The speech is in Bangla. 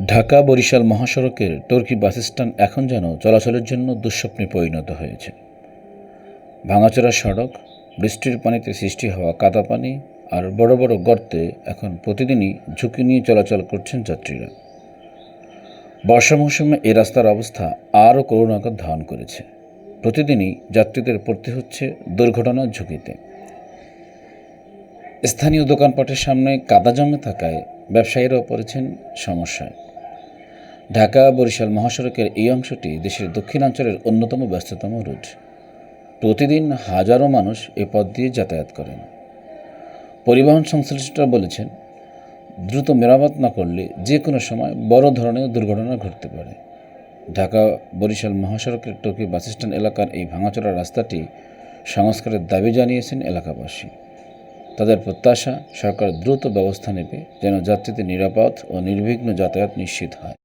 ঢাকা বরিশাল মহাসড়কের টর্কি বাসস্ট্যান্ড এখন যেন চলাচলের জন্য দুঃস্বপ্নে পরিণত হয়েছে। ভাঙাচোরা সড়ক, বৃষ্টির পানিতে সৃষ্টি হওয়া কাদা পানি আর বড় বড় গর্তে এখন প্রতিদিনই ঝুঁকি নিয়ে চলাচল করছেন যাত্রীরা। বর্ষা মৌসুমে এই রাস্তার অবস্থা আরও করুণাকর ধারণ করেছে। প্রতিদিনই যাত্রীদের পড়তে হচ্ছে দুর্ঘটনার ঝুঁকিতে। স্থানীয় দোকানপাটের সামনে কাদা জমে থাকায় ব্যবসায়ীরাও পড়েছেন সমস্যায়। ঢাকা বরিশাল মহাসড়কের এই অংশটি দেশের দক্ষিণাঞ্চলের অন্যতম ব্যস্ততম রুট। প্রতিদিন হাজারো মানুষ এ পথ দিয়ে যাতায়াত করেন। পরিবহন সংশ্লিষ্টরা বলেছেন, দ্রুত মেরামত না করলে যে কোনো সময় বড় ধরনের দুর্ঘটনা ঘটতে পারে। ঢাকা বরিশাল মহাসড়কের টর্কি বাসস্ট্যান্ড এলাকার এই ভাঙাচোরা রাস্তাটি সংস্কারের দাবি জানিয়েছেন এলাকাবাসী। তাদের প্রত্যাশা, সরকার দ্রুত ব্যবস্থা নেবে যেন যাত্রীদের নিরাপদ ও নির্বিঘ্ন যাতায়াত নিশ্চিত হয়।